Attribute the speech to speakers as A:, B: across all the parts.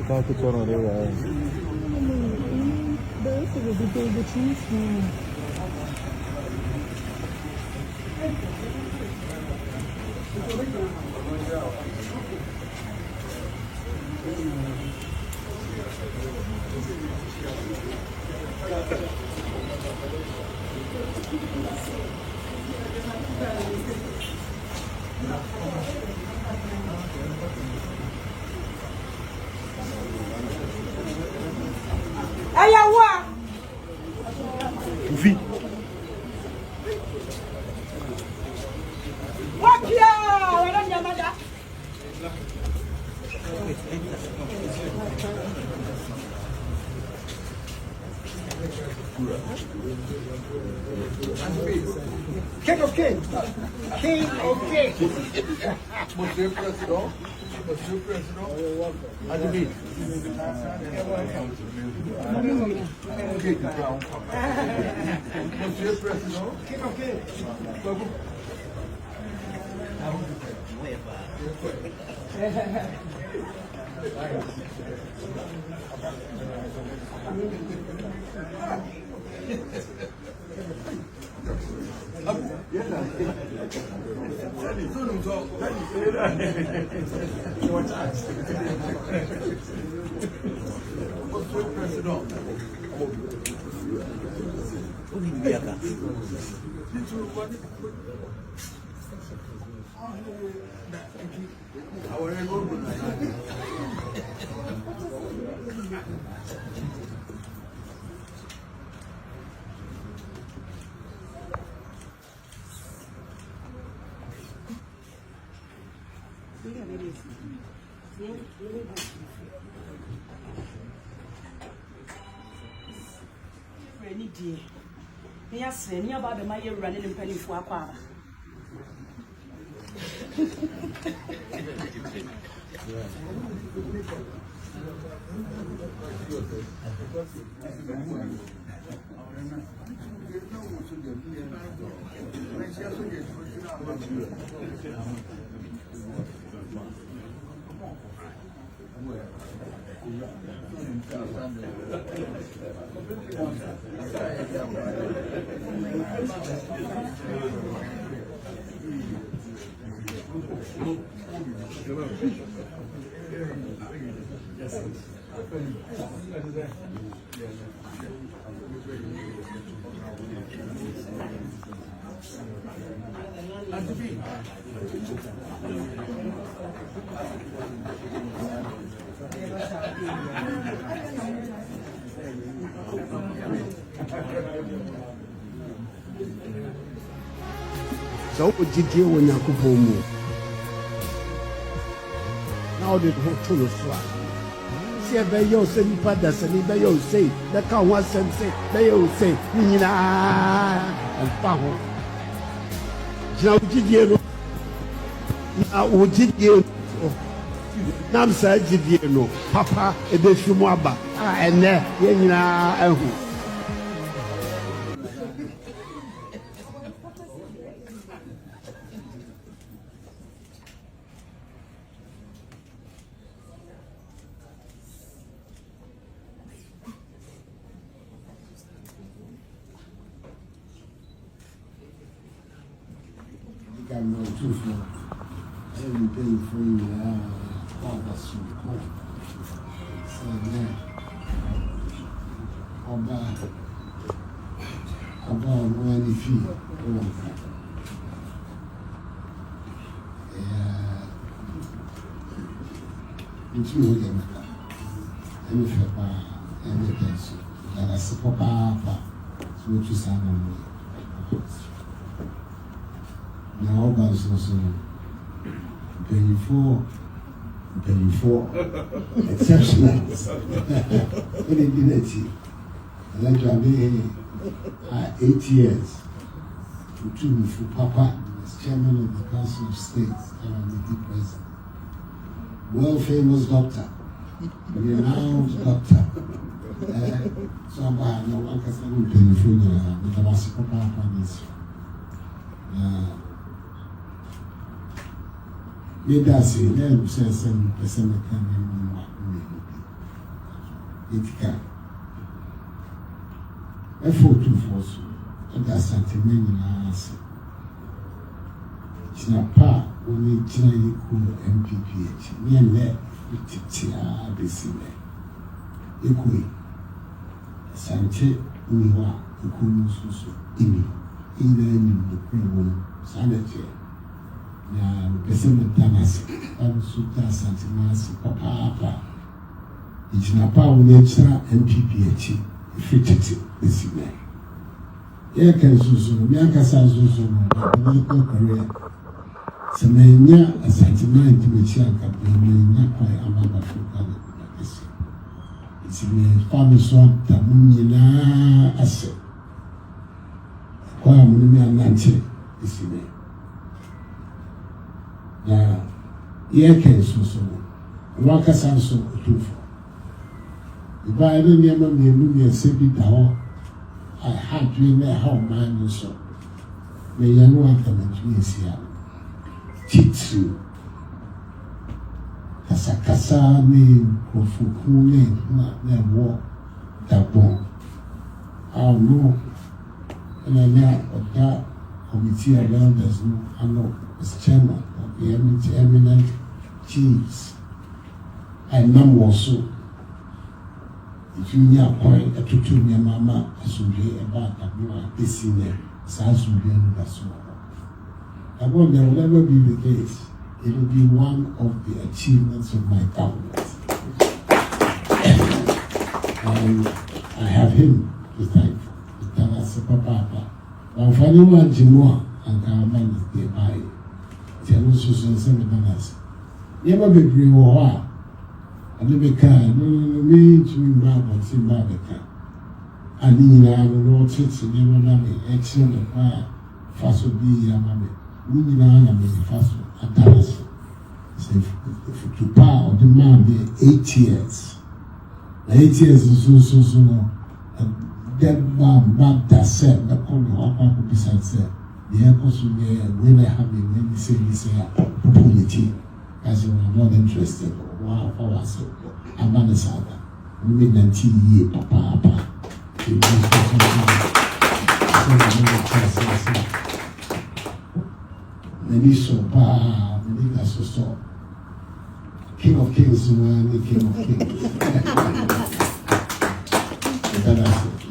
A: Tá que tornou eu
B: Vi.
C: King of Kings. King of Kings.
B: Monsieur le Président. Monsieur le Président. Addo. Monsieur le Président.
C: King of Kings.
D: Yes, and about the Maya running in penny for a power.
C: So what did you when you come home? Now they go to the swat. See a bay you say, Padas and Bay you say, the cow was and say, they you say, Nina and Paho. Now did you? Now what did you? Nam said, did you know, Papa, a bit Shumaba, and there, Yenina and who? I'm not too small. Everything free, that's so cool. So, yeah. About when if you into them, and if you're anything, and I support Papa, so what you sound on me. Now, that's also paying for exceptional. What did you let you? I like to have been 8 years to Otumfou Papa as chairman of the Council of States and the president. World famous doctor, renowned doctor. So I'm buying no one can say we're paying for the Tabasco Papa. Me does say, then says some person can it can. A photo for so, and that's something many answer. It's not part only China cool MPPH. Me and that, it's a busy. Equally, Sanche, Uniwa, Ukunusu, Imi, in the Queen Sanity. Now, Pessim Damas, and Suta Santimas, Papa. It's not power nature MPPH, fitted this evening. Here can Susan, Bianca Susan, political career. Semenya, a sentiment to me, Chianca, not quite among African. It's a family swap that Munina asset. Quite a Nancy is in it. Now, here can Susan, Waka Sanso, Otumfou. If I didn't ever be moving a city tower, I had to in how mine was so. The young one coming to me here. Chitsu Kasakasa name Kofuku name, not their war, Dabon. I know, and I know of that committee of elders, I know, as chairman of the eminent chiefs. I know also. If you near point a tutu near mamma, as you be about that you are this in there, Sans will be in the soul. I wonder there will never be the case. It will be one of the achievements of my government. And I have him to thank for. That's a papa. But for anyone, Jimoa and Karaman is nearby. Tell us to send $7. Never be bring a while. I never can. No, me to me, Bible, see Bible. I need to know it's in your money, excellent. Fast will be your money. We need to be fast at Dallas. If you power the man be 8 years. 8 years is so. That bad that said, the corner of our besides the airports will be when I have been say, opportunity as you are not interested. Wow, I'm not a saga. We made 19 years, papa. Many so bad, many so. King of Kings, man, the King of Kings.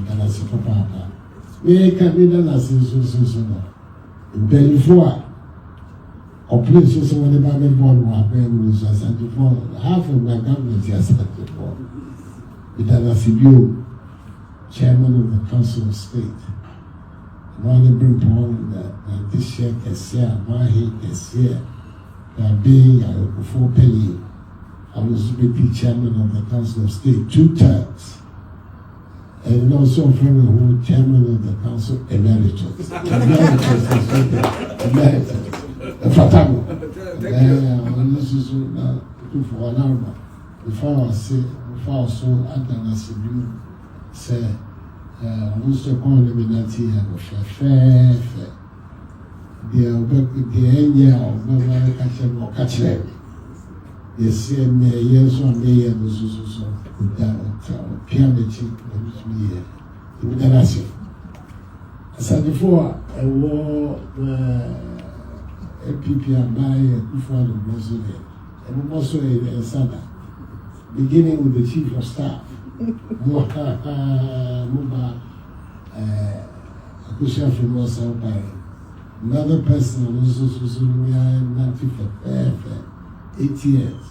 C: That's papa. We can be done as so. In before. Or places when the Bible born was as before. Half of my government is as before. With Addo, chairman of the Council of State. Now they bring upon that this year, Mahi, being before Penny. I was the chairman of the Council of State 2 times. And also a friend who chairman of the Council Emeritus. Emeritus. Fatamo. This is two for an hour. Before I say, before so, Addo say, who's the condemnati of fair. The end of the catch them. They say, me years on me, and was so without piano cheap, which me here. I said before, I wore APP and buy a Kufan of Brazil, and also a Sada, beginning with the chief of staff, Muba, a cushion from us out by another person, also for 8 years.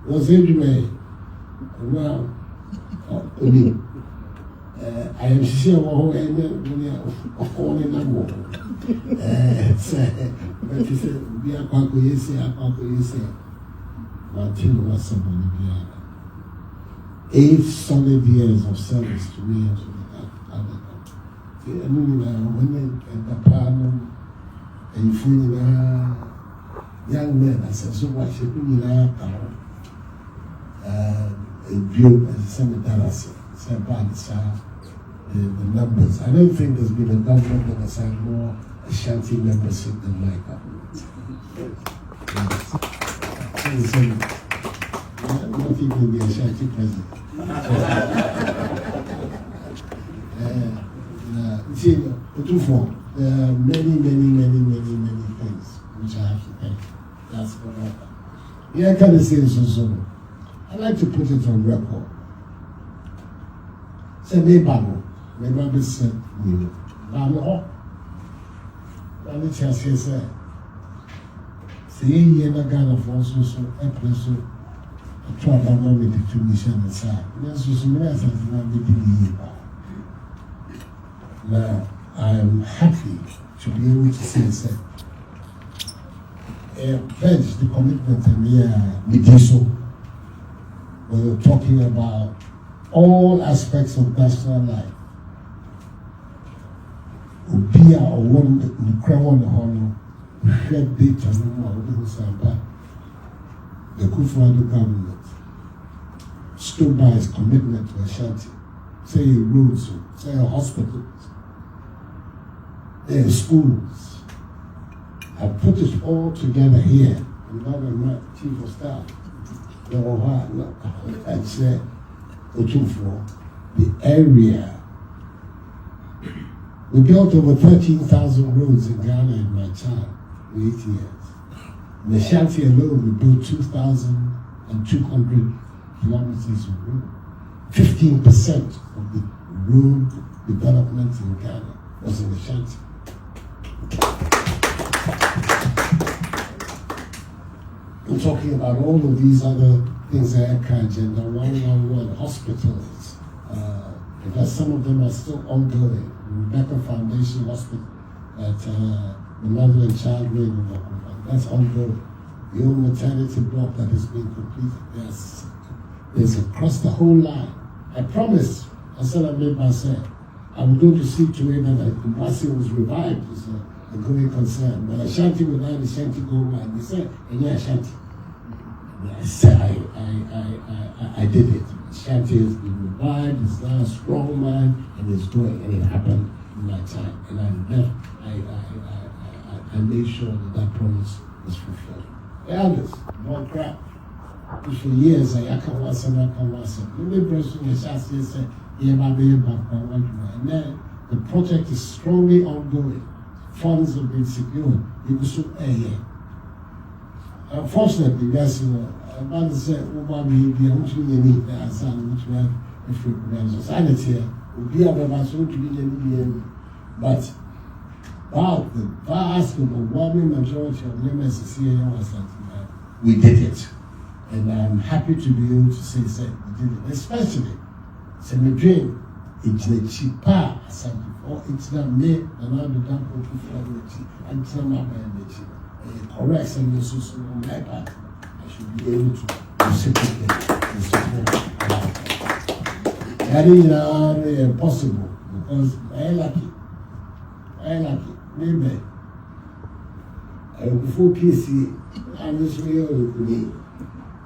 C: Was anyway, well, I am sure what of all in a war. But he said, we are quite good, you say, but you was somebody. 8 solid years of service to me and to the other. Women and the panel, and you young men, I said, so what should we a view as a cemetery, said by the numbers. I don't think there's been a government that has had more Ashanti membership than my government. Yes. Not even the Ashanti president. See, Otumfou, there are many things which I have to thank. That's what I yeah, I kind of say so. I like to put it on record. Say, maybe said, Bano, and it's as he said, say, ye never got a force so episode. I try to make the 2 mission inside. That's just me as now, I am happy to be able to say that pledge the commitment and we did so. We were talking about all aspects of national life. Obia or one the crown honor, shed data the Kufuor government stood by his commitment to Ashanti. Say roads, say hospitals, their schools. I put it all together here. I'm not my chief of staff. I said, Otumfou, the area. We built over 13,000 roads in Ghana in my time, for 8 years. In Ashanti alone, we built 2,200 kilometers of road. 15% of the road development in Ghana was in Ashanti. I'm talking about all of these other things that I can't agenda, 111 hospitals. Because some of them are still ongoing. Rebecca Foundation Hospital at the Mother and Child Wing, that's ongoing. The old maternity block that is being completed, yes. There's across the whole line. I promised, I said I made myself, I would go to see to it that Kumasi was revived as a going concern. But Ashanti without Ashanti go man, they said, and yeah, Ashanti. I said, I did it. Ashanti has been revived, is now a strong man, and is going, and it happened in my time. And I made sure that promise was fulfilled. Elders, more crap. For years, I can once. Let me person Ashanti said, and then the project is strongly ongoing. Funds have been secured. You could shoot a year. Unfortunately, yes, about to say, what we be able to need that son, which we have if we prevent society, would be able to be but about the vast overwhelming majority of members of CAO was that we did it. And I'm happy to be able to say that we did it, especially. So my dream, it's the cheaper, or it's not me, and I'm the dump of the and some of my correct and this is on my part. I should be able to reciprocate and support. That is impossible because I lucky. Maybe I will full PC and this real with me.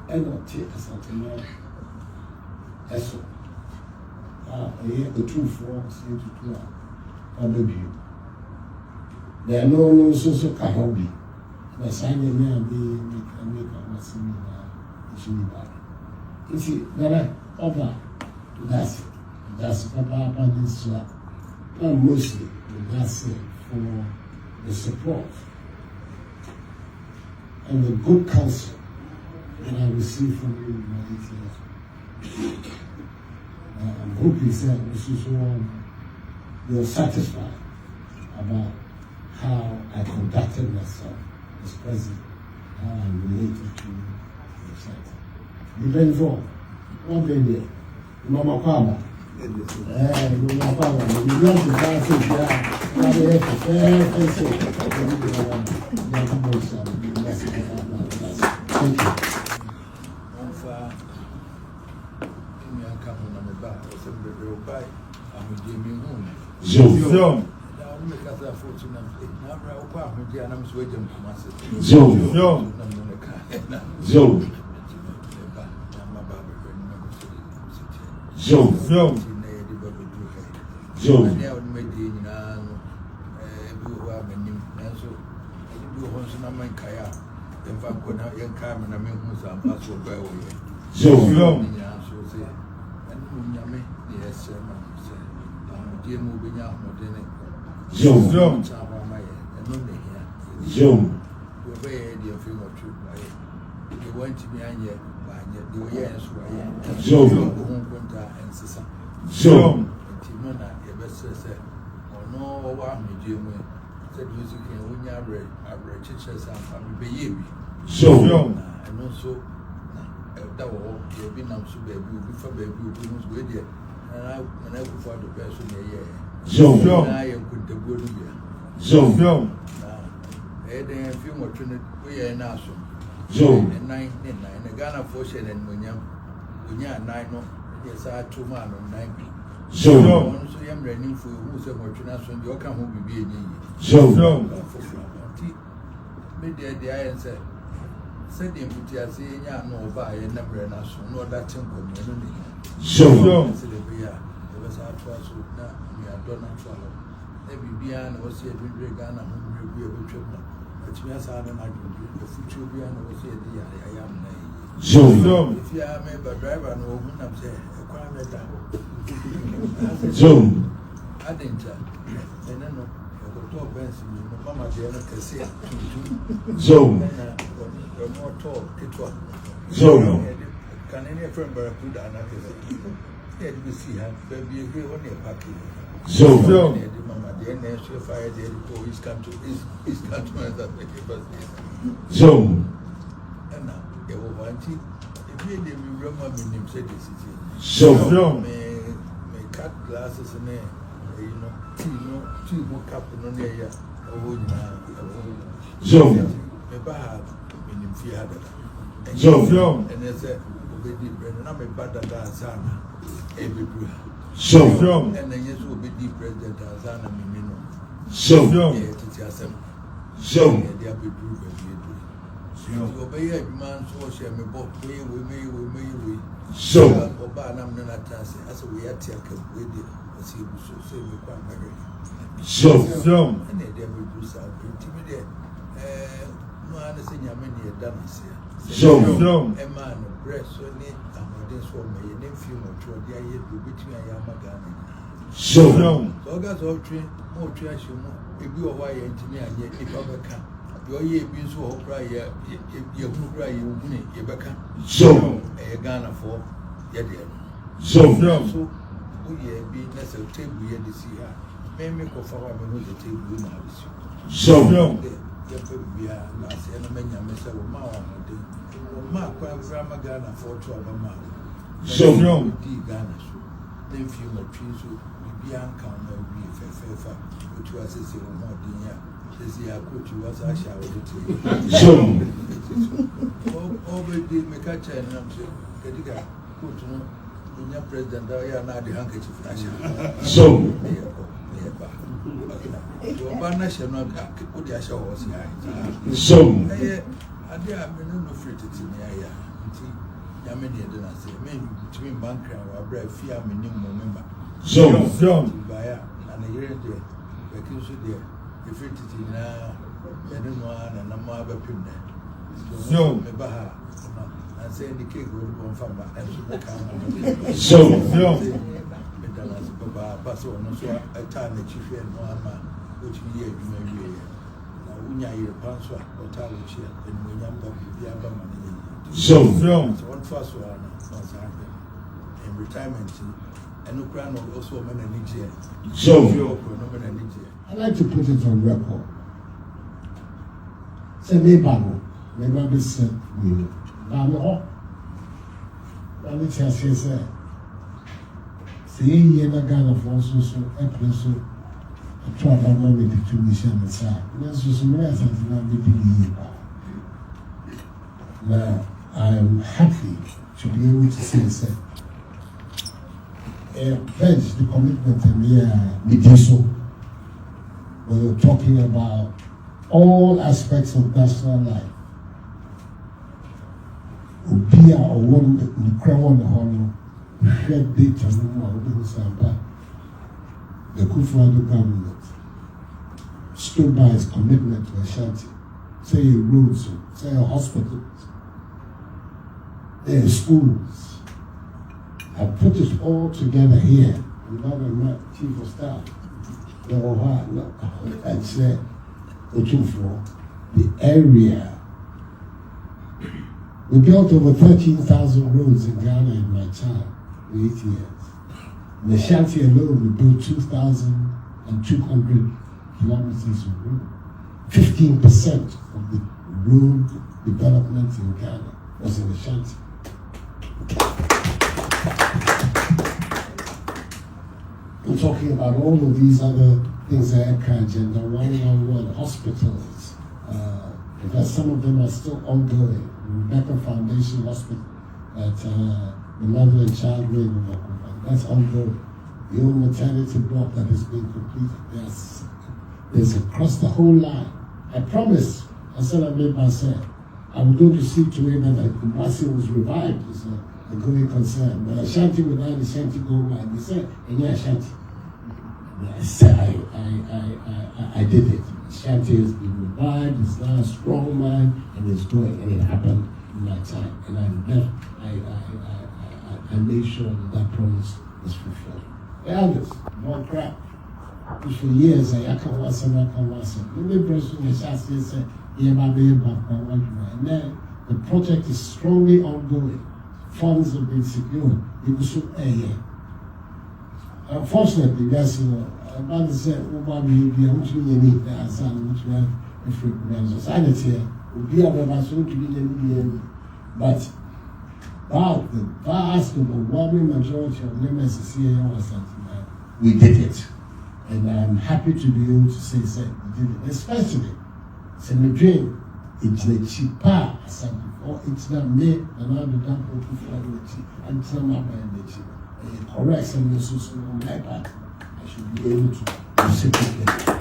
C: I don't take something else. That's all. Otumfou say to do baby. There are no social kahobi. But signing me and make a massive back. You see, there are other that's Papa this mostly that's it for the support and the good counsel that I received from you in my 8 years. I'm hoping that this is one you're satisfied about how I conducted myself as president, how I'm related to the site. You been involved. One day there. Mama Kwaba. Mama Kwaba. You want to pass it there. Now they have to face it. Thank you.
B: Zoom. in fact, when I young Carmen, I mean, who's a muscle by way.
C: So,
B: say, and whom Yami, yes, sir, dear moving out more than it.
C: Zoom,
B: and only here.
C: Zoom,
B: We're very dear film of truth by it. You went to be on yet, by yet, the way I swear,
C: Zoom,
B: and Sissa.
C: Zoom,
B: Timona, your best said, or no, what me, dear me, said music and when you are read, I read teachers and family baby.
C: Zoom,
B: and also, that will be now so baby, before baby, who's with you. And I go for the person here.
C: Zoom,
B: I am good to go to you.
C: Zoom,
B: Then a few more trinity, we are now so.
C: Zoom,
B: And 9, the Ghana Fortune and when you are 9, yes, I 2 man on 9.
C: Zoom,
B: So I am ready for who's a more trinity, you can who be a
C: Zoom,
B: Media the answer. Said the Mutia saying, no, buy a number and us, no, that temple,
C: Zoom,
B: there was our trust now, we are done not follow. Maybe beyond was here to Ghana, whom we will trip now. But we are sad and I do the future beyond was here, I am nay.
C: Zoom,
B: If you are a member driver, no, whom I'm saying, a crime at that.
C: Zoom,
B: I didn't tell. And then, no, Benson, Mamma, the other can see it.
C: Zoom,
B: More tall, it was.
C: Zoom,
B: Can any friend put another? Here we see her, baby, agree on your package.
C: Zoom,
B: Mamma, the NSU fire, the police come to his country that make it.
C: Zoom,
B: And now, they will want it. If you didn't remember me, name said this city.
C: Zoom,
B: May cut glasses in there, two more cup on the air.
C: Zoom,
B: Me bad, in fear.
C: Zoom,
B: And they said, obey bread, and I'm a bad Azana, every brew.
C: Zoom,
B: And then yes, will be deep president Azana Mimino.
C: Zoom,
B: Zoom,
C: Zoom,
B: they are be brew, baby. Obey a man, so share me both. We.
C: Zoom,
B: Oba, I'm not as we are taken with it. See, so say we quite married.
C: Zoom,
B: And they will do something. No, I understand your many dance here.
C: Zoom,
B: A man of breast so neat and this woman, your name few more to the idea between a Yamagana.
C: Zoom,
B: So, that's all train, more trash, if you are white engineer, yet if I can. Your year being so cry, you cry, you win it, you
C: Zoom,
B: a Ghana for yet.
C: Zoom,
B: So, we are being necessary table here this year. May make of our the table in our
C: Zoom,
B: be a last enemy, Mr. Mao. Mark, Grandma Ghana for 12 a month.
C: Zoom,
B: Ghana, then few more trees will be uncounted, be fair, which was a zero more dinner. This year, coach was I shall with it.
C: Zoom,
B: Already make a chain, and I'm saying, get it, put in your president, I am not the handkerchief.
C: Zoom,
B: Your banner shall not put your showers here.
C: Zoom,
B: I dare no free to me. Yamini didn't say, maybe between banker or bread, fear minimum member.
C: Zoom,
B: By and a year there, the kids there, the free to now, and one and a mother pin there.
C: Zoom,
B: and say the cake will go from and
C: Zoom,
B: Pass on so a time that you fear no man, which year you may be. Now, when you are a pastor or talent chair, and when you are the money.
C: Zoom,
B: One first one, in retirement, and no crown also men and Niger.
C: Zoom. I'd like to put it on record. Say, maybe be said, I'm say. See, you never got a force, so a person, a trouble moment to me, and say, this was some lessons and I'm meeting you. Now, I'm happy to be able to say, pledge the commitment and we do so. We were talking about all aspects of national life. Ubia or one, the crown, the honor. Shared data no more the Kufuor government stood by its commitment to Ashanti say roads, say hospitals, schools. I put it all together here. Not chief of staff. I'd say Otumfou, the area. We built over 13,000 roads in Ghana in my time, in 8 years. In the Ashanti alone, we built 2,200 kilometers of road. 15% of the road development in Ghana was in Ashanti. I'm talking about all of these other things that are agenda, 111 hospitals. In fact, some of them are still ongoing. Rebecca Foundation Hospital at the Mother and Child Wing, that's ongoing. The old maternity block that has been completed. There's across the whole line. I promised, I said I made myself. I would go to see to it that Kumasi was revived as a going concern. But Ashanti without Ashanti gold mine, they said, and yeah, Ashanti. I said, I did it. Ashanti has been revived, it's now a strong mine, and it's going, and it happened in my time. And I made sure that promise was fulfilled. The others, more crap. Which for years, I can't watch them. Let me brush on the chassis and say, yeah, my baby, and then the project is strongly ongoing. Funds have been secured. It was so unfortunately, that's about to say, what we need that son, which we have a frequent society, will be able to be but about the vast overwhelming majority of members of CAO we did it. And I'm happy to be able to say we did it. Especially, it's a dream. It's a cheaper something, or it's not made another dump of and some of correct some resources on my part. I should be able to reciprocate.